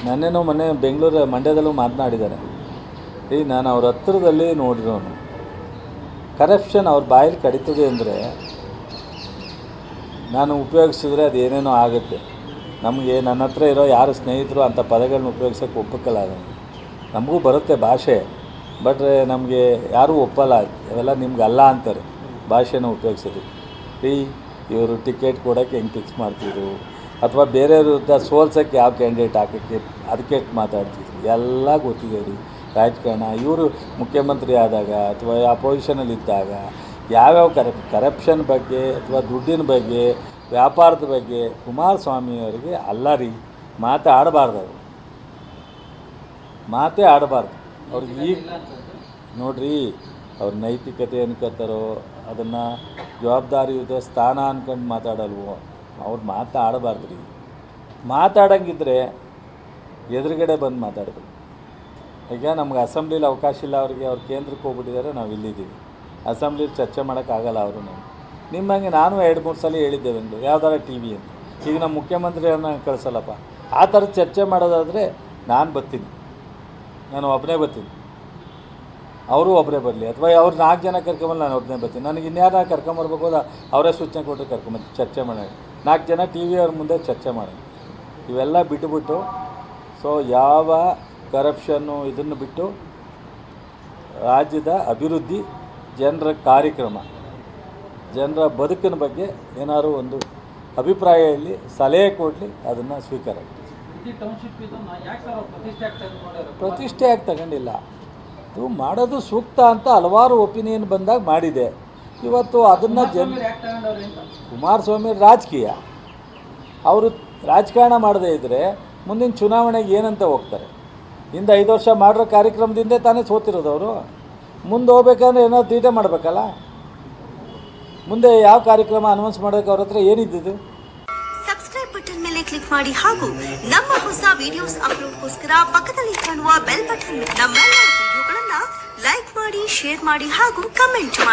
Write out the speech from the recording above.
ನನ್ನೇನೋ ಮೊನ್ನೆ ಮಂಡ್ಯದಲ್ಲೂ ಮಾತನಾಡಿದ್ದಾರೆ. ನಾನು ಅವ್ರ ಹತ್ರದಲ್ಲಿ ನೋಡಿರೋನು. ಕರಪ್ಷನ್ ಅವ್ರ ಬಾಯಲ್ಲಿ ಕಡಿತದೆ ಅಂದರೆ ನಾನು ಉಪಯೋಗಿಸಿದ್ರೆ ಅದು ಏನೇನೋ ಆಗುತ್ತೆ. ನಮಗೆ ನನ್ನ ಹತ್ರ ಇರೋ ಯಾರು ಸ್ನೇಹಿತರು ಅಂಥ ಪದಗಳನ್ನ ಉಪಯೋಗಿಸೋಕ್ಕೆ ಒಪ್ಪಕ್ಕಲ್ಲ. ನಮಗೂ ಬರುತ್ತೆ ಭಾಷೆ, ಬಟ್ ನಮಗೆ ಯಾರೂ ಒಪ್ಪಲ್ಲ. ಅವೆಲ್ಲ ನಿಮ್ಗೆ ಅಲ್ಲ ಅಂತಾರೆ ಭಾಷೆನ ಉಪಯೋಗಿಸೋದು. ಇವರು ಟಿಕೆಟ್ ಕೊಡೋಕ್ಕೆ ಹೆಂಗೆ ಫಿಕ್ಸ್ ಮಾಡ್ತಿದ್ರು, ಅಥವಾ ಬೇರೆಯವ್ರ ಸೋಲ್ಸೋಕ್ಕೆ ಯಾವ ಕ್ಯಾಂಡಿಡೇಟ್ ಹಾಕೋಕ್ಕೆ ಅದಕ್ಕೆ ಮಾತಾಡ್ತಿದ್ರು, ಎಲ್ಲ ಗೊತ್ತಿದೆ ರೀ. ರಾಜಕಾರಣ ಇವರು ಮುಖ್ಯಮಂತ್ರಿ ಆದಾಗ ಅಥವಾ ಅಪೋಸಿಷನಲ್ಲಿದ್ದಾಗ ಯಾವ್ಯಾವ ಕರಪ್ಷನ್ ಬಗ್ಗೆ ಅಥವಾ ದುಡ್ಡಿನ ಬಗ್ಗೆ ವ್ಯಾಪಾರದ ಬಗ್ಗೆ ಕುಮಾರಸ್ವಾಮಿಯವರಿಗೆ ಅಲ್ಲ ರೀ ಮಾತೇ ಆಡಬಾರ್ದು. ಅವ್ರಿಗೆ ಈಗ ನೋಡ್ರಿ, ಅವ್ರ ನೈತಿಕತೆ ಅನ್ಕೋತಾರೋ ಅದನ್ನು ಜವಾಬ್ದಾರಿಯುತ ಸ್ಥಾನ ಅನ್ಕೊಂಡು ಮಾತಾಡಲ್ವೋ, ಅವ್ರು ಆಡಬಾರ್ದು ರೀ. ಮಾತಾಡೋಂಗಿದ್ರೆ ಎದುರುಗಡೆ ಬಂದು ಮಾತಾಡಬೇಕು. ಈಗ ನಮ್ಗೆ ಅಸೆಂಬ್ಲಿಲಿ ಅವಕಾಶ ಇಲ್ಲ ಅವ್ರಿಗೆ, ಅವ್ರು ಕೇಂದ್ರಕ್ಕೆ ಹೋಗ್ಬಿಟ್ಟಿದ್ದಾರೆ, ನಾವು ಇಲ್ಲಿದ್ದೀವಿ. ಅಸೆಂಬ್ಲಿಲಿ ಚರ್ಚೆ ಮಾಡೋಕ್ಕಾಗಲ್ಲ ಅವರು. ನಿಮ್ಮಂಗೆ ನಾನು 2-3 ಸಲ ಹೇಳಿದ್ದೆ ಬೆಂಗಳೂರು ಯಾವ್ದಾರ ಟಿ ವಿ ಅಂತ. ಈಗ ನಮ್ಮ ಮುಖ್ಯಮಂತ್ರಿಯನ್ನ ಕಳಿಸಲ್ಲಪ್ಪ. ಆ ಥರ ಚರ್ಚೆ ಮಾಡೋದಾದರೆ ನಾನು ಬರ್ತೀನಿ, ನಾನು ಒಬ್ಬನೇ ಬರ್ತೀನಿ, ಅವರು ಒಬ್ಬರೇ ಬರಲಿ, ಅಥವಾ ಅವ್ರು 4 ಜನ ಕರ್ಕೊಂಬಲ್ಲಿ ನಾನು ಒಬ್ಬನೇ ಬರ್ತೀನಿ. ನನಗೆ ಇನ್ಯಾರ ಕರ್ಕೊಂಬರ್ಬೇಕು ಅದ ಅವರೇ ಸೂಚನೆ ಕೊಟ್ಟರೆ ಕರ್ಕೊಂಬರ್ತೀನಿ, ಚರ್ಚೆ ಮಾಡೋಣ. 4 ಜನ ಟಿ ವಿ ಅವ್ರ ಮುಂದೆ ಚರ್ಚೆ ಮಾಡೋಣ. ಇವೆಲ್ಲ ಬಿಟ್ಟುಬಿಟ್ಟು ಯಾವ ಕರಪ್ಷನ್ನು ಇದನ್ನು ಬಿಟ್ಟು ರಾಜ್ಯದ ಅಭಿವೃದ್ಧಿ, ಜನರ ಕಾರ್ಯಕ್ರಮ, ಜನರ ಬದುಕಿನ ಬಗ್ಗೆ ಏನಾದರೂ ಒಂದು ಅಭಿಪ್ರಾಯ ಇಲ್ಲಿ ಸಲಹೆ ಕೊಡಲಿ, ಅದನ್ನು ಸ್ವೀಕಾರ. ಪ್ರತಿಷ್ಠೆ ಆಗಿ ತಗೊಂಡಿಲ್ಲ, ಇದು ಮಾಡೋದು ಸೂಕ್ತ ಅಂತ ಹಲವಾರು ಒಪಿನಿಯನ್ ಬಂದಾಗ ಮಾಡಿದೆ. ಇವತ್ತು ಅದನ್ನು ಕುಮಾರಸ್ವಾಮಿ ರಾಜಕೀಯ, ಅವರು ರಾಜಕಾರಣ ಮಾಡದೇ ಇದ್ದರೆ ಮುಂದಿನ ಚುನಾವಣೆಗೆ ಏನಂತ ಹೋಗ್ತಾರೆ? ಹಿಂದೆ 5 ವರ್ಷ ಮಾಡಿರೋ ಕಾರ್ಯಕ್ರಮದಿಂದ ತಾನೇ ಸೋತಿರೋದು ಅವರು. ಮುಂದೆ ಹೋಗ್ಬೇಕಂದ್ರೆ ಏನಾದ್ರು ತೀಟೆ ಮಾಡಬೇಕಲ್ಲ. ಮುಂದೆ ಯಾವ ಕಾರ್ಯಕ್ರಮ ಅನೌನ್ಸ್ ಮಾಡೋಕ್ಕೆ ಅವ್ರ ಹತ್ರ ಏನಿದ್ದು? ಸಬ್ಸ್ಕ್ರೈಬ್ ಬಟನ್ ಮೇಲೆ ಕ್ಲಿಕ್ ಮಾಡಿ ಹಾಗೂ ನಮ್ಮ ಹೊಸ ವಿಡಿಯೋಸ್ ಅಪ್ಲೋಡ್ಗೋಸ್ಕರ ಪಕ್ಕದಲ್ಲಿ ಕಾಣುವ ಬೆಲ್ ಬಟನ್ ನಮ್ಮೆಲ್ಲ ವಿಡಿಯೋಗಳನ್ನ ಲೈಕ್ ಮಾಡಿ, ಶೇರ್ ಮಾಡಿ ಹಾಗೂ ಕಮೆಂಟ್ ಮಾಡಿ.